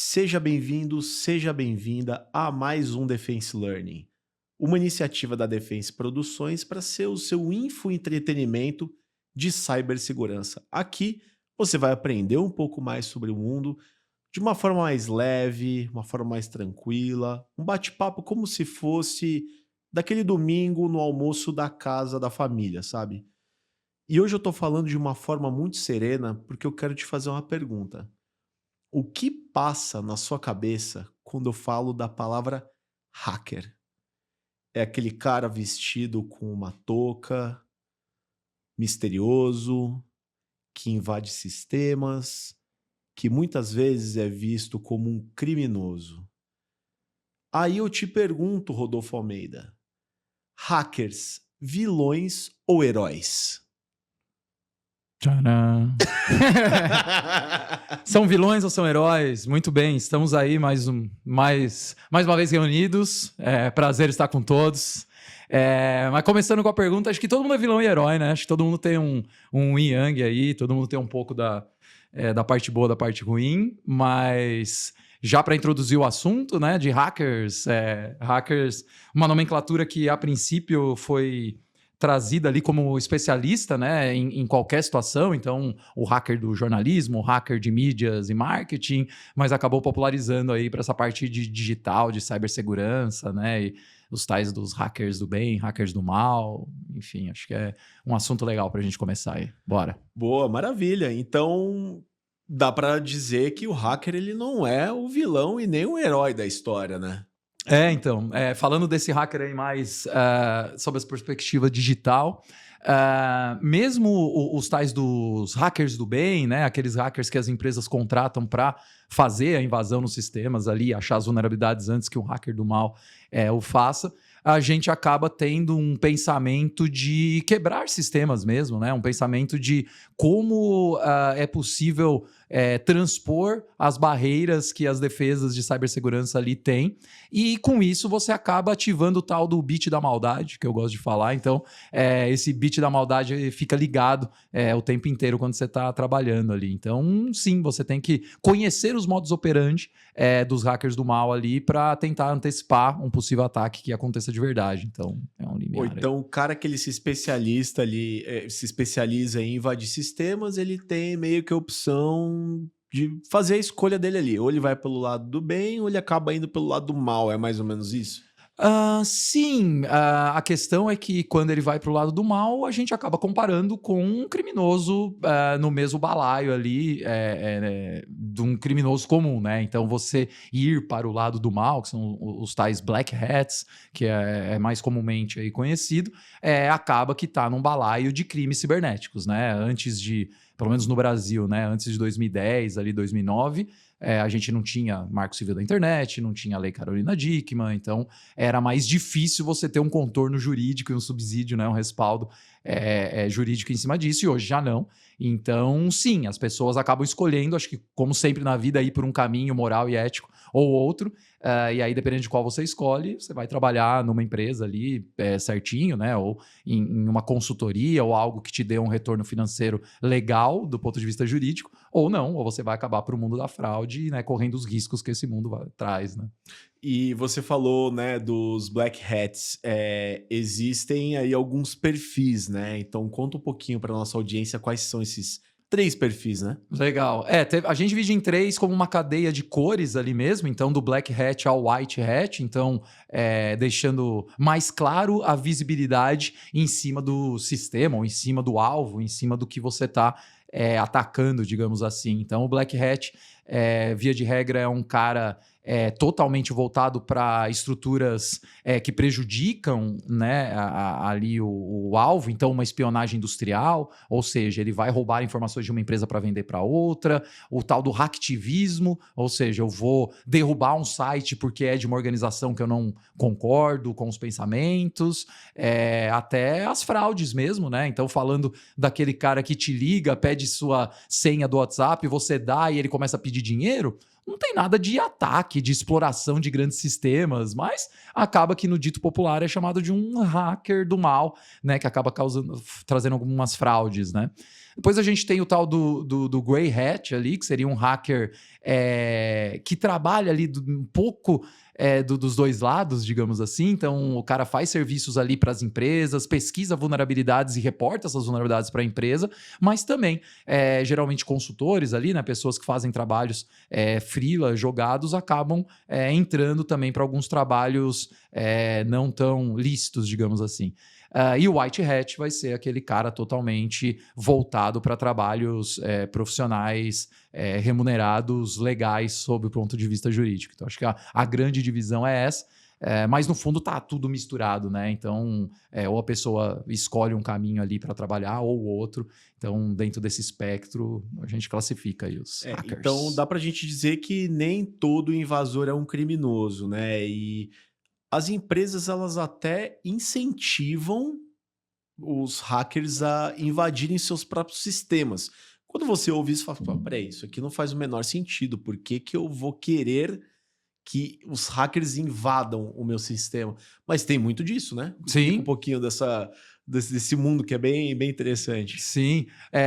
Seja bem-vindo, seja bem-vinda a mais um Defense Learning, uma iniciativa da Defense Produções para ser o seu infoentretenimento de cibersegurança. Aqui você vai aprender um pouco mais sobre o mundo de uma forma mais leve, uma forma mais tranquila, um bate-papo como se fosse daquele domingo no almoço da casa da família, sabe? E hoje eu tô falando de uma forma muito serena porque eu quero te fazer uma pergunta. O que passa na sua cabeça quando eu falo da palavra hacker? É aquele cara vestido com uma touca, misterioso, que invade sistemas, que muitas vezes é visto como um criminoso. Aí eu te pergunto, Rodolfo Almeida, hackers, vilões ou heróis? Tcharam. São vilões ou são heróis? Muito bem, estamos aí mais uma vez reunidos. Prazer estar com todos. Mas começando com a pergunta, acho que todo mundo é vilão e herói, né? Acho que todo mundo tem um yin yang aí, todo mundo tem um pouco da parte boa, da parte ruim, mas já para introduzir o assunto, né, de hackers, uma nomenclatura que a princípio foi trazida ali como especialista, né, em qualquer situação. Então, o hacker do jornalismo, o hacker de mídias e marketing, mas acabou popularizando aí para essa parte de digital, de cibersegurança, né, e os tais dos hackers do bem, hackers do mal, enfim, acho que é um assunto legal para a gente começar aí. Bora. Boa, maravilha. Então, dá pra dizer que o hacker ele não é o vilão e nem o herói da história, né? Então, falando desse hacker aí mais sobre essa perspectiva digital, mesmo os tais dos hackers do bem, né, aqueles hackers que as empresas contratam para fazer a invasão nos sistemas ali, achar as vulnerabilidades antes que um hacker do mal o faça, a gente acaba tendo um pensamento de quebrar sistemas mesmo, né? Um pensamento de como é possível transpor as barreiras que as defesas de cibersegurança ali têm, e com isso você acaba ativando o tal do bit da maldade, que eu gosto de falar. Então, esse bit da maldade fica ligado o tempo inteiro quando você está trabalhando ali. Então, sim, você tem que conhecer os modus operandi dos hackers do mal ali para tentar antecipar um possível ataque que aconteça de verdade. Então, é um Ou limiar aí. então o cara que ele se especialista ali, se especializa em invadir sistemas, ele tem meio que a opção de fazer a escolha dele ali. Ou ele vai pelo lado do bem, ou ele acaba indo pelo lado do mal. É mais ou menos isso? Sim, a questão é que quando ele vai para o lado do mal, a gente acaba comparando com um criminoso no mesmo balaio ali, de um criminoso comum, né? Então você ir para o lado do mal, que são os tais black hats, que é mais comumente aí conhecido, acaba que está num balaio de crimes cibernéticos, né? Antes de, pelo menos no Brasil, né? Antes de 2010, ali 2009, a gente não tinha Marco Civil da Internet, não tinha a Lei Carolina Dickmann, então era mais difícil você ter um contorno jurídico e um subsídio, né, um respaldo jurídico em cima disso, e hoje já não. Então, sim, as pessoas acabam escolhendo, acho que como sempre na vida, ir por um caminho moral e ético ou outro, e aí dependendo de qual você escolhe, você vai trabalhar numa empresa ali certinho, né, ou em uma consultoria ou algo que te dê um retorno financeiro legal do ponto de vista jurídico, ou não, ou você vai acabar para o mundo da fraude, né, correndo os riscos que esse mundo traz, né. E você falou, né, dos black hats. Existem aí alguns perfis, né? Então conta um pouquinho para nossa audiência quais são esses três perfis, né? Legal. A gente divide em três como uma cadeia de cores ali mesmo, então do black hat ao white hat, então deixando mais claro a visibilidade em cima do sistema, ou em cima do alvo, em cima do que você está atacando, digamos assim. Então o black hat, via de regra, é um cara totalmente voltado para estruturas que prejudicam, né, ali o alvo, então uma espionagem industrial, ou seja, ele vai roubar informações de uma empresa para vender para outra, o tal do hacktivismo, ou seja, eu vou derrubar um site porque é de uma organização que eu não concordo com os pensamentos, até as fraudes mesmo, né? Então, falando daquele cara que te liga, pede sua senha do WhatsApp, você dá e ele começa a pedir de dinheiro, não tem nada de ataque, de exploração de grandes sistemas, mas acaba que no dito popular é chamado de um hacker do mal, né? Que acaba trazendo algumas fraudes, né? Depois a gente tem o tal do Grey Hat ali, que seria um hacker que trabalha ali um pouco dos dois lados, digamos assim. Então, o cara faz serviços ali para as empresas, pesquisa vulnerabilidades e reporta essas vulnerabilidades para a empresa, mas também, geralmente, consultores ali, né, pessoas que fazem trabalhos freela, jogados, acabam entrando também para alguns trabalhos não tão lícitos, digamos assim. E o White Hat vai ser aquele cara totalmente voltado para trabalhos profissionais, remunerados, legais, sob o ponto de vista jurídico. Então, acho que a grande divisão é essa. Mas no fundo tá tudo misturado, né? Então, ou a pessoa escolhe um caminho ali para trabalhar ou o outro. Então, dentro desse espectro, a gente classifica aí os hackers. Então, dá pra gente dizer que nem todo invasor é um criminoso, né? E as empresas, elas até incentivam os hackers a invadirem seus próprios sistemas. Quando você ouve isso, fala, "Pô, peraí, isso aqui não faz o menor sentido. Por que que eu vou querer que os hackers invadam o meu sistema?" Mas tem muito disso, né? Explica Sim. um pouquinho desse mundo que é bem, bem interessante. Sim,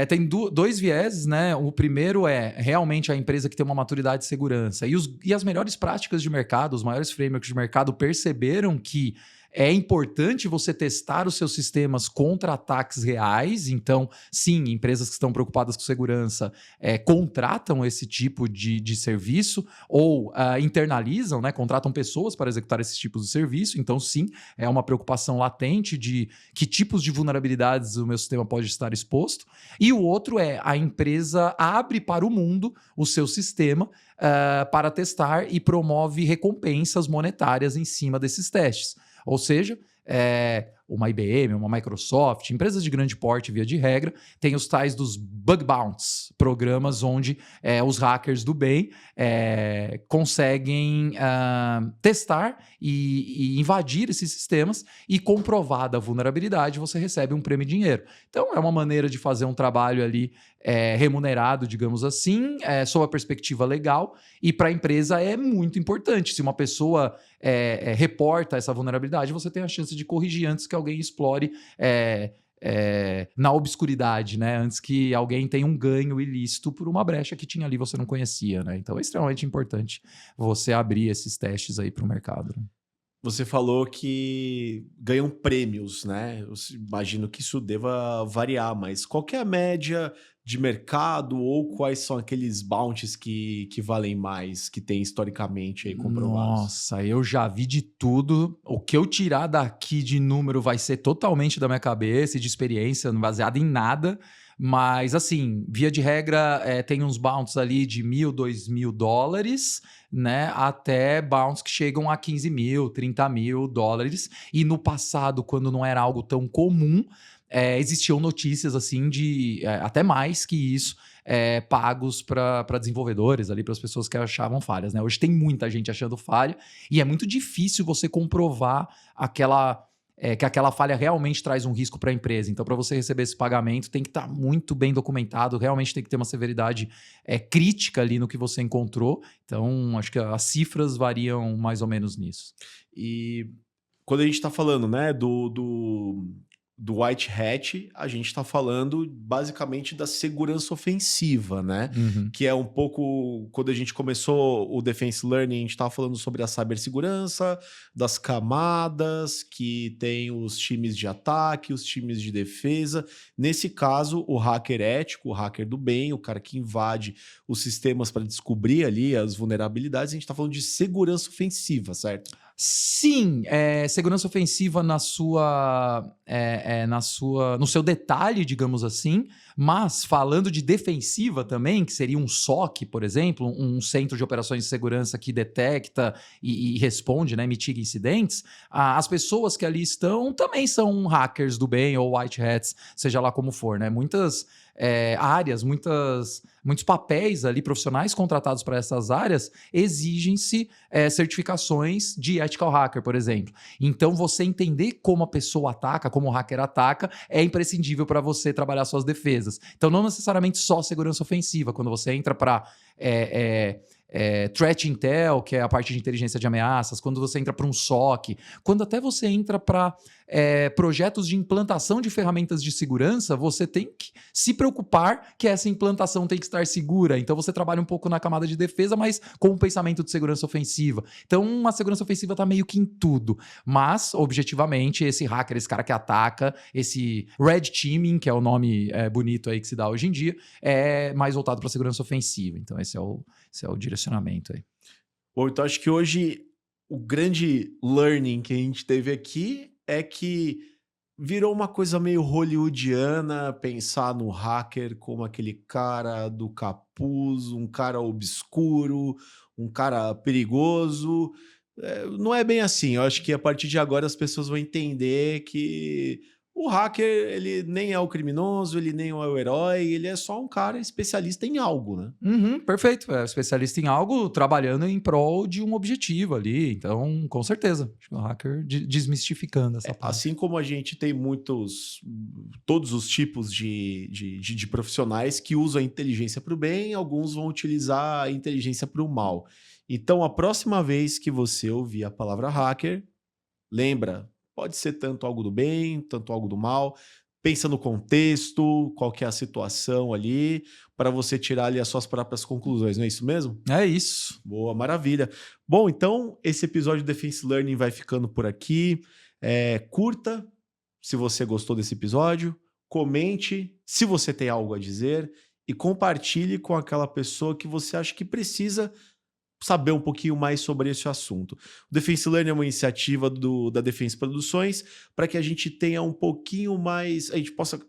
tem dois vieses, né? O primeiro é realmente a empresa que tem uma maturidade de segurança e as melhores práticas de mercado, os maiores frameworks de mercado perceberam que é importante você testar os seus sistemas contra ataques reais. Então, sim, empresas que estão preocupadas com segurança contratam esse tipo de serviço ou internalizam, né? Contratam pessoas para executar esses tipos de serviço. Então, sim, é uma preocupação latente de que tipos de vulnerabilidades o meu sistema pode estar exposto. E o outro é a empresa abre para o mundo o seu sistema para testar e promove recompensas monetárias em cima desses testes. Ou seja, uma IBM, uma Microsoft, empresas de grande porte, via de regra, tem os tais dos bug bounties, programas onde os hackers do bem conseguem testar e invadir esses sistemas e, comprovada a vulnerabilidade, você recebe um prêmio em dinheiro. Então, é uma maneira de fazer um trabalho ali remunerado, digamos assim, sob a perspectiva legal, e para a empresa é muito importante. Se uma pessoa reporta essa vulnerabilidade, você tem a chance de corrigir antes que alguém explore na obscuridade, né? Antes que alguém tenha um ganho ilícito por uma brecha que tinha ali e você não conhecia, né? Então é extremamente importante você abrir esses testes aí para o mercado. Você falou que ganham prêmios, né? Eu imagino que isso deva variar, mas qual que é a média de mercado ou quais são aqueles bounties que valem mais, que tem historicamente aí comprovados? Nossa, eu já vi de tudo. O que eu tirar daqui de número vai ser totalmente da minha cabeça e de experiência, não baseado em nada. Mas, assim, via de regra, tem uns bounties ali de $1.000, $2.000, né? Até bounties que chegam a 15 mil, 30 mil dólares. E no passado, quando não era algo tão comum, existiam notícias assim de até mais que isso, pagos para desenvolvedores ali, para as pessoas que achavam falhas, né? Hoje tem muita gente achando falha e é muito difícil você comprovar que aquela falha realmente traz um risco para a empresa. Então, para você receber esse pagamento, tem que estar muito bem documentado, realmente tem que ter uma severidade crítica ali no que você encontrou. Então, acho que as cifras variam mais ou menos nisso. E quando a gente está falando, né, do White Hat, a gente está falando basicamente da segurança ofensiva, né? Uhum. Que é um pouco, quando a gente começou o Defense Learning, a gente estava falando sobre a cibersegurança, das camadas, que tem os times de ataque, os times de defesa. Nesse caso, o hacker ético, o hacker do bem, o cara que invade os sistemas para descobrir ali as vulnerabilidades, a gente está falando de segurança ofensiva, certo? Sim, segurança ofensiva no seu detalhe, digamos assim, mas falando de defensiva também, que seria um SOC, por exemplo, um centro de operações de segurança que detecta e responde, né, mitiga incidentes, as pessoas que ali estão também são hackers do bem ou white hats, seja lá como for, né? Muitas áreas, muitos papéis ali profissionais contratados para essas áreas, exigem-se certificações de ethical hacker, por exemplo. Então, você entender como a pessoa ataca, como o hacker ataca, é imprescindível para você trabalhar suas defesas. Então, não necessariamente só segurança ofensiva. Quando você entra para Threat Intel, que é a parte de inteligência de ameaças, quando você entra para um SOC, quando até você entra para projetos de implantação de ferramentas de segurança, você tem que se preocupar que essa implantação tem que estar segura. Então você trabalha um pouco na camada de defesa, mas com um pensamento de segurança ofensiva. Então a segurança ofensiva está meio que em tudo. Mas, objetivamente, esse hacker, esse cara que ataca, esse red teaming, que é o nome bonito aí que se dá hoje em dia, é mais voltado para a segurança ofensiva. Então esse é o direcionamento aí. Bom, então acho que hoje o grande learning que a gente teve aqui é que virou uma coisa meio hollywoodiana pensar no hacker como aquele cara do capuz, um cara obscuro, um cara perigoso. Não é bem assim. Eu acho que a partir de agora as pessoas vão entender que o hacker, ele nem é o criminoso, ele nem é o herói, ele é só um cara especialista em algo, né? Perfeito. É especialista em algo, trabalhando em prol de um objetivo ali. Então, com certeza. Acho que o hacker desmistificando essa parte. Assim como a gente tem todos os tipos de profissionais que usam a inteligência para o bem, alguns vão utilizar a inteligência para o mal. Então, a próxima vez que você ouvir a palavra hacker, lembra, pode ser tanto algo do bem, tanto algo do mal. Pensa no contexto, qual que é a situação ali, para você tirar ali as suas próprias conclusões, não é isso mesmo? É isso. Boa, maravilha. Bom, então esse episódio do Defense Learning vai ficando por aqui. Curta se você gostou desse episódio, comente se você tem algo a dizer e compartilhe com aquela pessoa que você acha que precisa saber um pouquinho mais sobre esse assunto. O Defense Learning é uma iniciativa da Defense Produções para que a gente tenha um pouquinho mais, a gente possa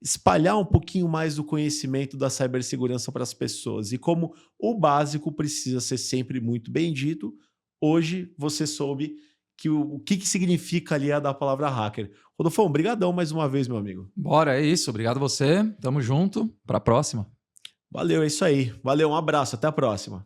espalhar um pouquinho mais do conhecimento da cibersegurança para as pessoas. E como o básico precisa ser sempre muito bem dito, hoje você soube que o que significa ali a da palavra hacker. Rodolfo, brigadão mais uma vez, meu amigo. Bora, é isso. Obrigado a você. Tamo junto. Para a próxima. Valeu, é isso aí. Valeu, um abraço, até a próxima.